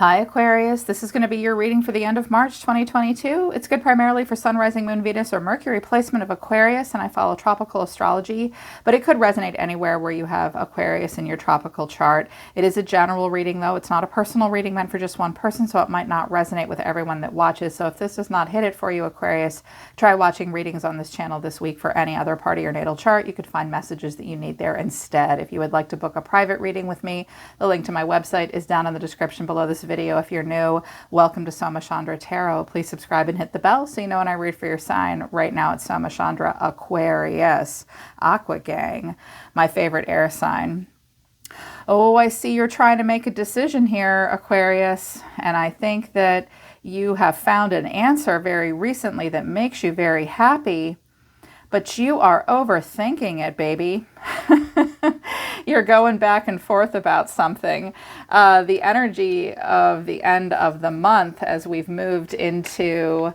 Hi Aquarius, this is going to be your reading for the end of March 2022. It's good primarily for Sun, Rising, Moon, Venus, or Mercury placement of Aquarius, and I follow tropical astrology, but it could resonate anywhere where you have Aquarius in your tropical chart. It is a general reading though. It's not a personal reading meant for just one person, so it might not resonate with everyone that watches. So if this does not hit it for you, Aquarius, try watching readings on this channel this week for any other part of your natal chart. You could find messages that you need there instead. If you would like to book a private reading with me, the link to my website is down in the description below this video. If you're new, welcome to SOMA CHANDRA Tarot. Please subscribe and hit the bell so you know when I read for your sign. Right now it's SOMA CHANDRA Aquarius, Aqua Gang, my favorite air sign. Oh, I see you're trying to make a decision here, Aquarius, and I think that you have found an answer very recently that makes you very happy, but you are overthinking it, baby. You're going back and forth about something. The energy of the end of the month as we've moved into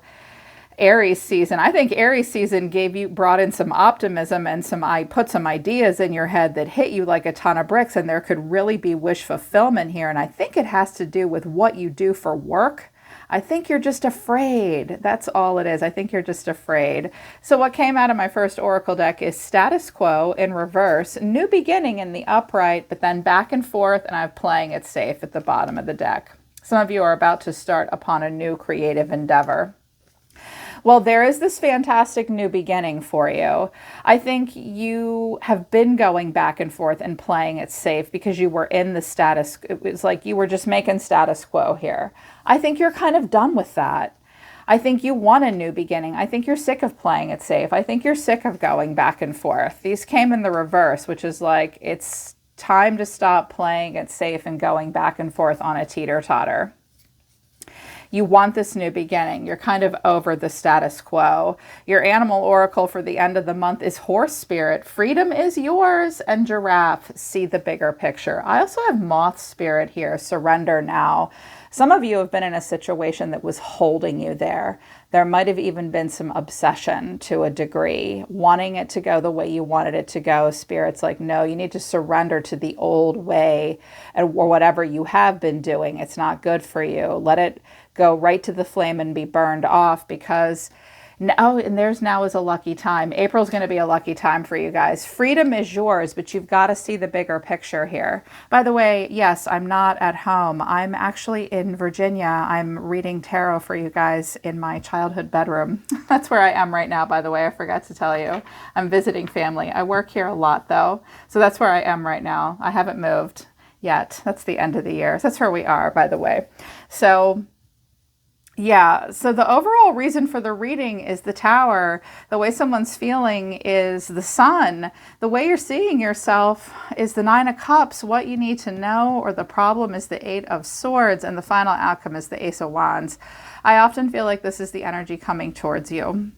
Aries season. I think Aries season brought in some optimism and put some ideas in your head that hit you like a ton of bricks, and there could really be wish fulfillment here. And I think it has to do with what you do for work. I think you're just afraid. That's all it is. I think you're just afraid. So what came out of my first oracle deck is status quo in reverse, new beginning in the upright, but then back and forth, and I'm playing it safe at the bottom of the deck. Some of you are about to start upon a new creative endeavor. Well, there is this fantastic new beginning for you. I think you have been going back and forth and playing it safe because you were in the status. It was like you were just making status quo here. I think you're kind of done with that. I think you want a new beginning. I think you're sick of playing it safe. I think you're sick of going back and forth. These came in the reverse, which is like it's time to stop playing it safe and going back and forth on a teeter-totter. You want this new beginning. You're kind of over the status quo. Your animal oracle for the end of the month is horse spirit. Freedom is yours. And giraffe, see the bigger picture. I also have moth spirit here. Surrender now. Some of you have been in a situation that was holding you there. There might have even been some obsession to a degree, wanting it to go the way you wanted it to go. Spirit's like, no, you need to surrender to the old way or whatever you have been doing. It's not good for you. Let it go right to the flame and be burned off, because now, and now is a lucky time. April's going to be a lucky time for you guys. Freedom is yours, but you've got to see the bigger picture here. By the way, yes, I'm not at home. I'm actually in Virginia. I'm reading tarot for you guys in my childhood bedroom. That's where I am right now, by the way. I forgot to tell you. I'm visiting family. I work here a lot, though. So that's where I am right now. I haven't moved yet. That's the end of the year. That's where we are, by the way. So yeah, so the overall reason for the reading is the Tower. The way someone's feeling is the Sun. The way you're seeing yourself is the Nine of Cups, what you need to know, or the problem is the Eight of Swords, and the final outcome is the Ace of Wands. I often feel like this is the energy coming towards you.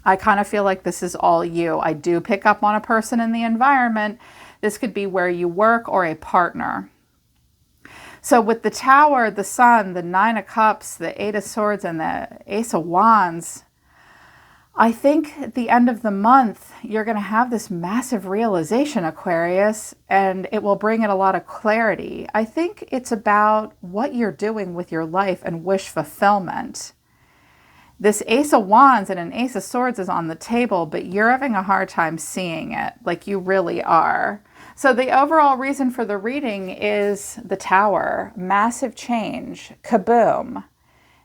I kind of feel like this is all you. I do pick up on a person in the environment. This could be where you work or a partner. So with the Tower, the Sun, the Nine of Cups, the Eight of Swords, and the Ace of Wands, I think at the end of the month, you're going to have this massive realization, Aquarius, and it will bring in a lot of clarity. I think it's about what you're doing with your life and wish fulfillment. This Ace of Wands and an Ace of Swords is on the table, but you're having a hard time seeing it, like you really are. So the overall reason for the reading is the Tower, massive change, kaboom.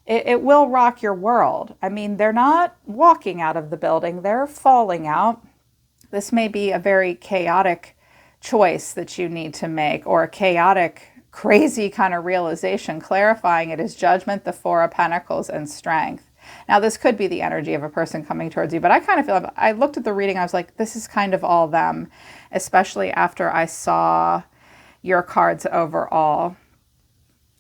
It will rock your world. I mean, they're not walking out of the building, they're falling out. This may be a very chaotic choice that you need to make, or a chaotic, crazy kind of realization. Clarifying it is Judgment, the Four of Pentacles, and Strength. Now, this could be the energy of a person coming towards you, but I kind of feel, I looked at the reading, I was like, this is kind of all them, especially after I saw your cards overall.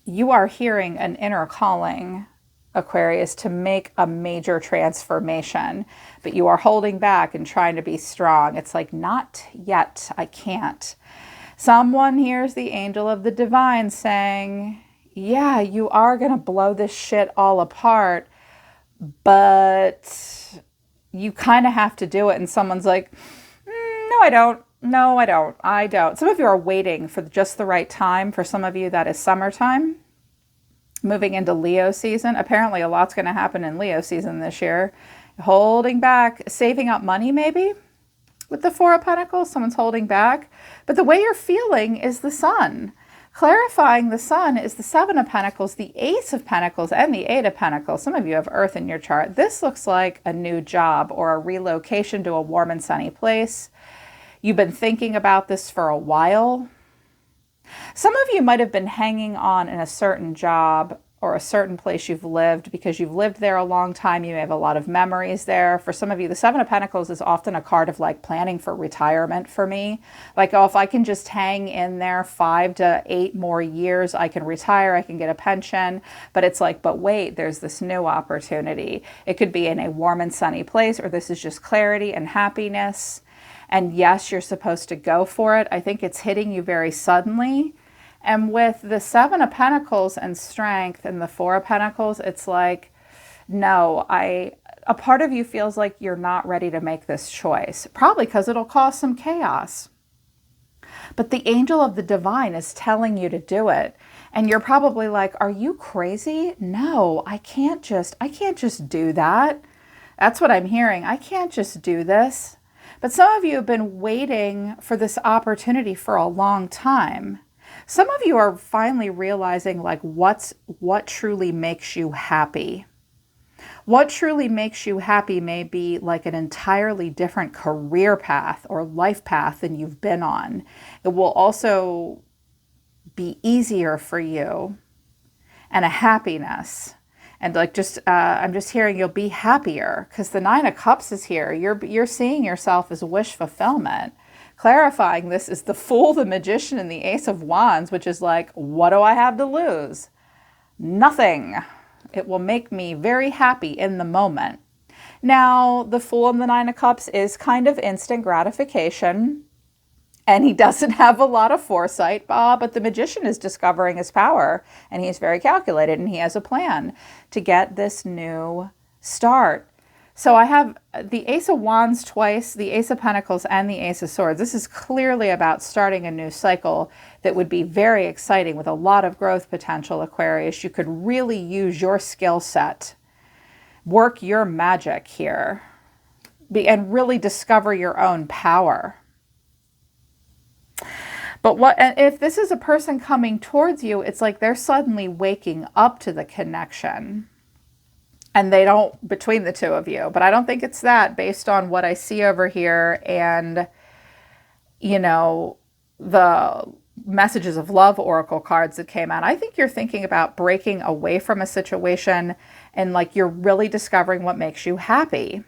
You are hearing an inner calling, Aquarius, to make a major transformation, but you are holding back and trying to be strong. It's like, not yet, I can't. Someone hears the angel of the divine saying, yeah, you are going to blow this shit all apart, but you kind of have to do it. And someone's like, no, I don't. No, I don't. I don't. Some of you are waiting for just the right time. For some of you, that is summertime. moving into Leo season. Apparently a lot's going to happen in Leo season this year. Holding back, saving up money maybe with the Four of Pentacles. Someone's holding back. But the way you're feeling is the Sun. Clarifying the Sun is the Seven of Pentacles, the Ace of Pentacles, and the Eight of Pentacles. Some of you have Earth in your chart. This looks like a new job or a relocation to a warm and sunny place. You've been thinking about this for a while. Some of you might have been hanging on in a certain job or a certain place you've lived because you've lived there a long time. You may have a lot of memories there. For some of you, the Seven of Pentacles is often a card of like planning for retirement for me. Like, oh, if I can just hang in there 5 to 8 more years, I can retire, I can get a pension. But it's like, but wait, there's this new opportunity. It could be in a warm and sunny place, or this is just clarity and happiness. And yes, you're supposed to go for it. I think it's hitting you very suddenly. And with the Seven of Pentacles and strength and the Four of Pentacles, it's like, no, a part of you feels like you're not ready to make this choice, probably because it'll cause some chaos. But the angel of the divine is telling you to do it. And you're probably like, are you crazy? No, I can't just do that. That's what I'm hearing. I can't just do this. But some of you have been waiting for this opportunity for a long time. Some of you are finally realizing like what truly makes you happy. What truly makes you happy may be like an entirely different career path or life path than you've been on. It will also be easier for you and a happiness. And like I'm just hearing you'll be happier because the Nine of Cups is here. You're seeing yourself as wish fulfillment. Clarifying this is the Fool, the Magician, and the Ace of Wands, which is like, what do I have to lose? Nothing. It will make me very happy in the moment. Now, the Fool and the Nine of Cups is kind of instant gratification, and he doesn't have a lot of foresight, but the Magician is discovering his power, and he's very calculated, and he has a plan to get this new start. So I have the Ace of Wands twice, the Ace of Pentacles, and the Ace of Swords. This is clearly about starting a new cycle that would be very exciting with a lot of growth potential, Aquarius. You could really use your skill set, work your magic here, and really discover your own power. But if this is a person coming towards you, it's like they're suddenly waking up to the connection. And they don't, between the two of you. But I don't think it's that based on what I see over here and, you know, the messages of love oracle cards that came out. I think you're thinking about breaking away from a situation and like you're really discovering what makes you happy.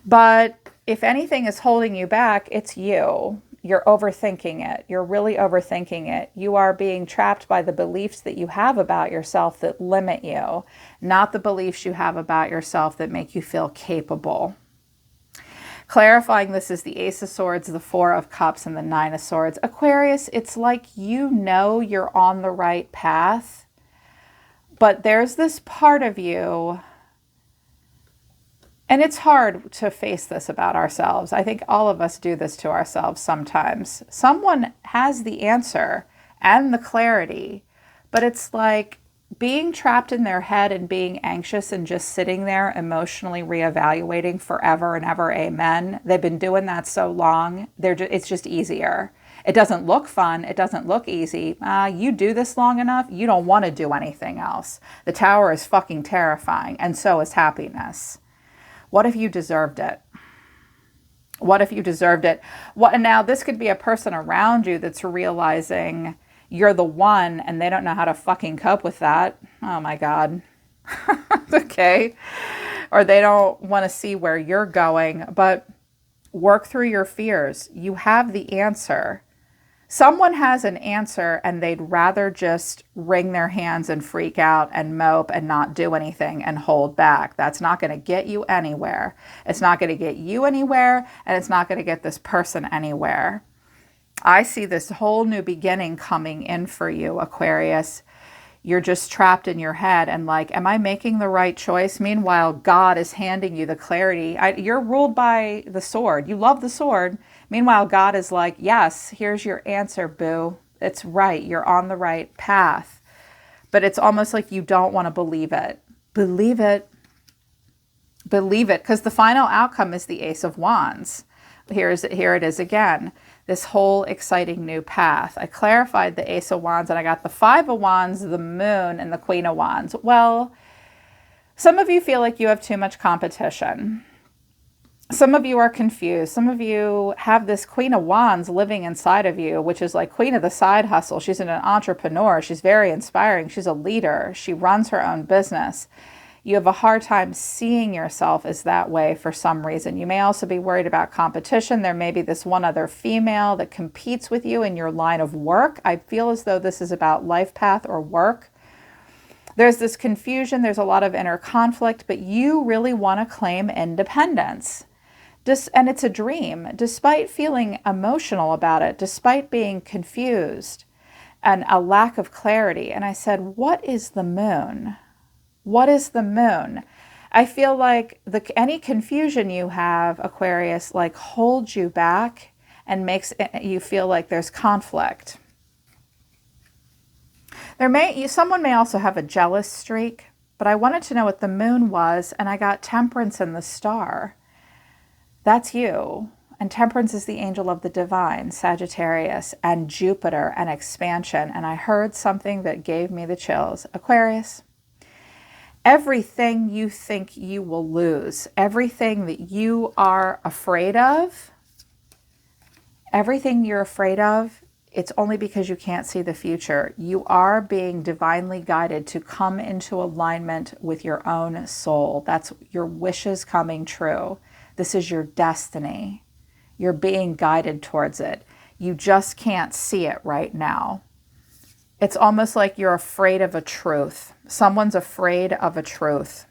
But if anything is holding you back, it's you. You're overthinking it. You're really overthinking it. You are being trapped by the beliefs that you have about yourself that limit you, not the beliefs you have about yourself that make you feel capable. Clarifying this is the Ace of Swords, the Four of Cups, and the Nine of Swords. Aquarius, it's like you know you're on the right path, but there's this part of you. And it's hard to face this about ourselves. I think all of us do this to ourselves sometimes. Someone has the answer and the clarity, but it's like being trapped in their head and being anxious and just sitting there emotionally reevaluating forever and ever. Amen. They've been doing that so long. It's just easier. It doesn't look fun. It doesn't look easy. You do this long enough, you don't want to do anything else. The Tower is fucking terrifying, and so is happiness. What if you deserved it? What if you deserved it? And now this could be a person around you that's realizing you're the one and they don't know how to fucking cope with that. Oh my God. Okay. Or they don't want to see where you're going, but work through your fears. You have the answer. Someone has an answer and they'd rather just wring their hands and freak out and mope and not do anything and hold back. That's not going to get you anywhere. It's not going to get you anywhere, and it's not going to get this person anywhere. I see this whole new beginning coming in for you, Aquarius. You're just trapped in your head and like, am I making the right choice? Meanwhile, God is handing you the clarity. You're ruled by the sword. You love the sword. Meanwhile, God is like, yes, here's your answer, boo. It's right. You're on the right path. but it's almost like you don't want to believe it. Believe it. Believe it, because the final outcome is the Ace of Wands. Here it is again. This whole exciting new path. I clarified the Ace of Wands and I got the Five of Wands, the Moon, and the Queen of Wands. Well, some of you feel like you have too much competition. Some of you are confused. Some of you have this Queen of Wands living inside of you, which is like queen of the side hustle. She's an entrepreneur. She's very inspiring. She's a leader. She runs her own business. You have a hard time seeing yourself as that way for some reason. You may also be worried about competition. There may be this one other female that competes with you in your line of work. I feel as though this is about life path or work. There's this confusion. There's a lot of inner conflict, but you really want to claim independence. And it's a dream, despite feeling emotional about it, despite being confused and a lack of clarity. And I said, what is the moon? What is the moon? I feel like any confusion you have, Aquarius, like holds you back and makes you feel like there's conflict. Someone may also have a jealous streak, but I wanted to know what the moon was, and I got Temperance in the star. That's you. And Temperance is the angel of the divine, Sagittarius, and Jupiter, and expansion. And I heard something that gave me the chills. Aquarius, everything you think you will lose, everything that you are afraid of, everything you're afraid of, it's only because you can't see the future. You are being divinely guided to come into alignment with your own soul. That's your wishes coming true. This is your destiny. You're being guided towards it. You just can't see it right now. It's almost like you're afraid of a truth. Someone's afraid of a truth.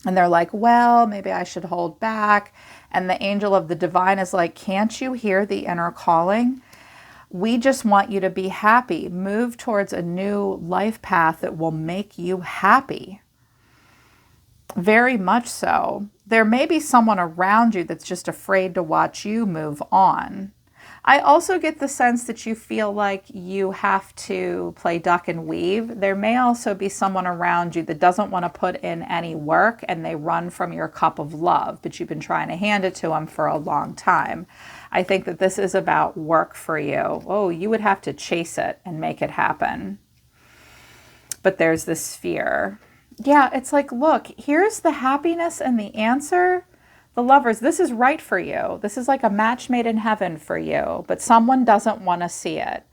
And they're like, well, maybe I should hold back. And the angel of the divine is like, can't you hear the inner calling? We just want you to be happy. Move towards a new life path that will make you happy. Very much so. There may be someone around you that's just afraid to watch you move on. I also get the sense that you feel like you have to play duck and weave. There may also be someone around you that doesn't want to put in any work and they run from your cup of love, but you've been trying to hand it to them for a long time. I think that this is about work for you. Oh, you would have to chase it and make it happen. But there's this fear. Yeah, it's like, look, here's the happiness and the answer. The Lovers, this is right for you. This is like a match made in heaven for you, but someone doesn't want to see it.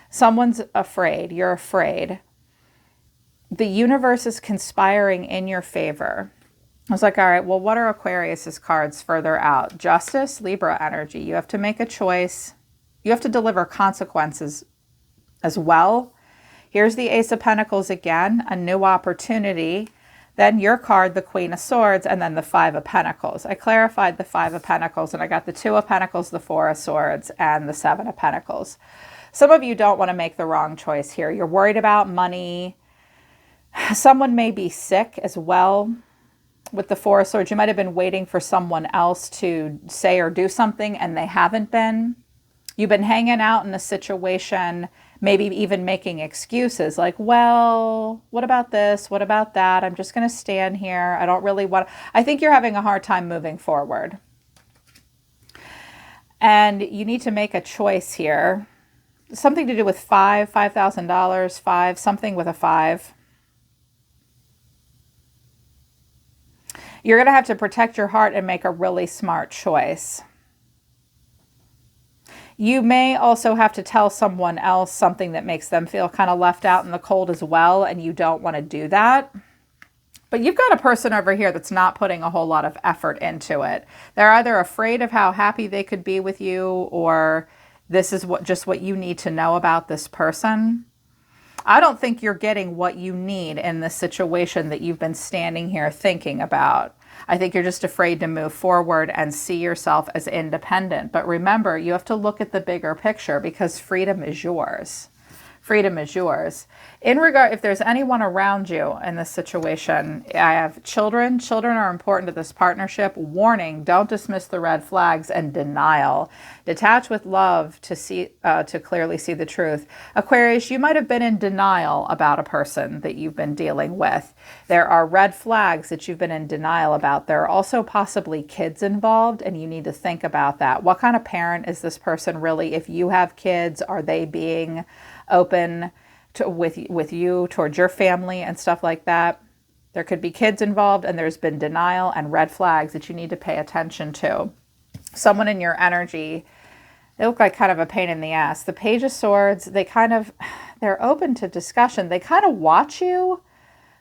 Someone's afraid. You're afraid. The universe is conspiring in your favor. I was like, all right, well, what are Aquarius's cards further out? Justice, Libra energy. You have to make a choice. You have to deliver consequences as well. Here's the Ace of Pentacles again, a new opportunity. Then your card, the Queen of Swords, and then the Five of Pentacles. I clarified the Five of Pentacles, and I got the Two of Pentacles, the Four of Swords, and the Seven of Pentacles. Some of you don't want to make the wrong choice here. You're worried about money. Someone may be sick as well. With the Four of Swords, you might have been waiting for someone else to say or do something, and they haven't been. You've been hanging out in a situation, maybe even making excuses like, well, what about this? What about that? I'm just going to stand here. I don't really want to. I think you're having a hard time moving forward. And you need to make a choice here. Something to do with $5,000, something with a 5. You're going to have to protect your heart and make a really smart choice. You may also have to tell someone else something that makes them feel kind of left out in the cold as well, and you don't want to do that. But you've got a person over here that's not putting a whole lot of effort into it. They're either afraid of how happy they could be with you, or this is just what you need to know about this person. I don't think you're getting what you need in this situation that you've been standing here thinking about. I think you're just afraid to move forward and see yourself as independent. But remember, you have to look at the bigger picture because freedom is yours. Freedom is yours. In regard, if there's anyone around you in this situation, I have children. Children are important to this partnership. Warning, don't dismiss the red flags and denial. Detach with love to clearly see the truth. Aquarius, you might have been in denial about a person that you've been dealing with. There are red flags that you've been in denial about. There are also possibly kids involved, and you need to think about that. What kind of parent is this person really? If you have kids, are they being open to with you towards your family and stuff like that? There could be kids involved, and there's been denial and red flags that you need to pay attention to. Someone in your energy, they look like kind of a pain in the ass. The Page of Swords, they're open to discussion. They kind of watch you,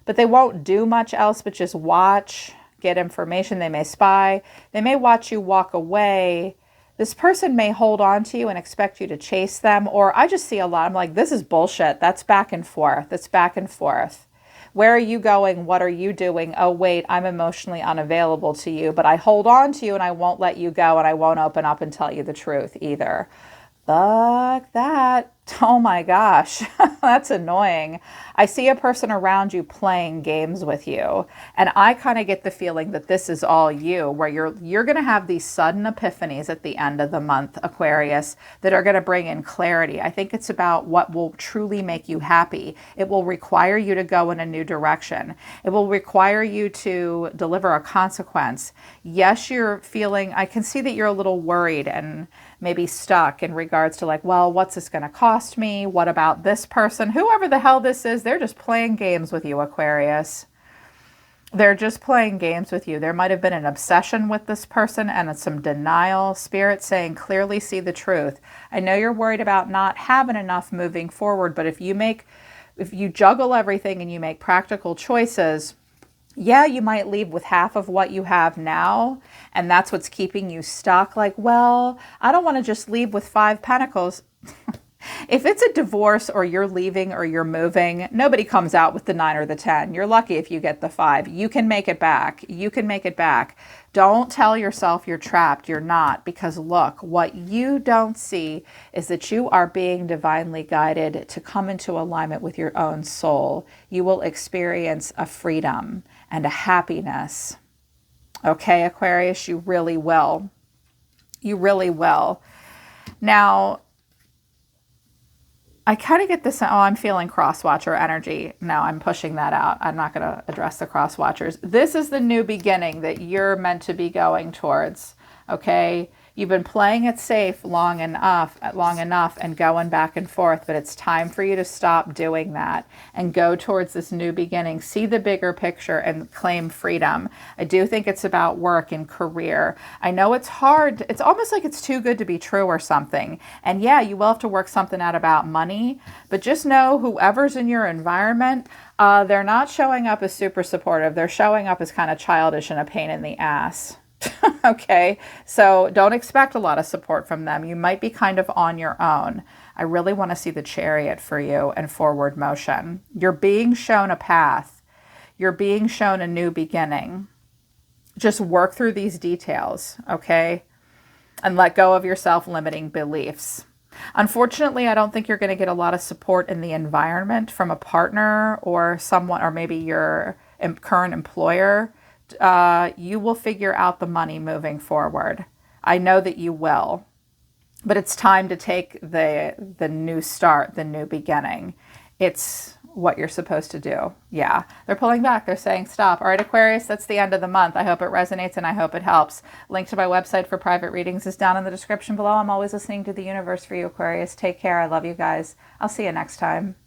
but they won't do much else but just watch, get information. They may spy. They may watch you walk away. This person may hold on to you and expect you to chase them. Or I just see a lot. I'm like, this is bullshit. That's back and forth. It's back and forth. Where are you going? What are you doing? Oh, wait, I'm emotionally unavailable to you, but I hold on to you and I won't let you go, and I won't open up and tell you the truth either. Fuck that. Oh my gosh, that's annoying. I see a person around you playing games with you, and I kind of get the feeling that this is all you, where you're going to have these sudden epiphanies at the end of the month, Aquarius, that are going to bring in clarity. I think it's about what will truly make you happy. It will require you to go in a new direction. It will require you to deliver a consequence. Yes, you're feeling, I can see that you're a little worried and maybe stuck in regards to like, well, what's this going to cost me? What about this person? Whoever the hell this is, they're just playing games with you, Aquarius. They're just playing games with you. There might have been an obsession with this person and some denial. Spirit saying, clearly see the truth. I know you're worried about not having enough moving forward, but if you juggle everything and you make practical choices, yeah, you might leave with half of what you have now, and that's what's keeping you stuck. Like, well, I don't want to just leave with 5 pentacles. If it's a divorce or you're leaving or you're moving, nobody comes out with the 9 or the 10. You're lucky if you get the 5. You can make it back. You can make it back. Don't tell yourself you're trapped. You're not, because look, what you don't see is that you are being divinely guided to come into alignment with your own soul. You will experience a freedom and a happiness. Okay, Aquarius, you really will. You really will. Now, I kind of get this, oh, I'm feeling cross-watcher energy. No, I'm pushing that out. I'm not going to address the cross-watchers. This is the new beginning that you're meant to be going towards, okay? You've been playing it safe long enough and going back and forth, but it's time for you to stop doing that and go towards this new beginning. See the bigger picture and claim freedom. I do think it's about work and career. I know it's hard. It's almost like it's too good to be true or something. And yeah, you will have to work something out about money, but just know whoever's in your environment, they're not showing up as super supportive. They're showing up as kind of childish and a pain in the ass. Okay, so don't expect a lot of support from them. You might be kind of on your own. I really want to see the Chariot for you and forward motion. You're being shown a path. You're being shown a new beginning. Just work through these details, okay? And let go of your self-limiting beliefs. Unfortunately, I don't think you're going to get a lot of support in the environment from a partner or someone, or maybe your current employer. You will figure out the money moving forward. I know that you will, but it's time to take the new start, the new beginning. It's what you're supposed to do. Yeah, they're pulling back. They're saying stop. All right, Aquarius, that's the end of the month. I hope it resonates and I hope it helps. Link to my website for private readings is down in the description below. I'm always listening to the universe for you, Aquarius. Take care. I love you guys. I'll see you next time.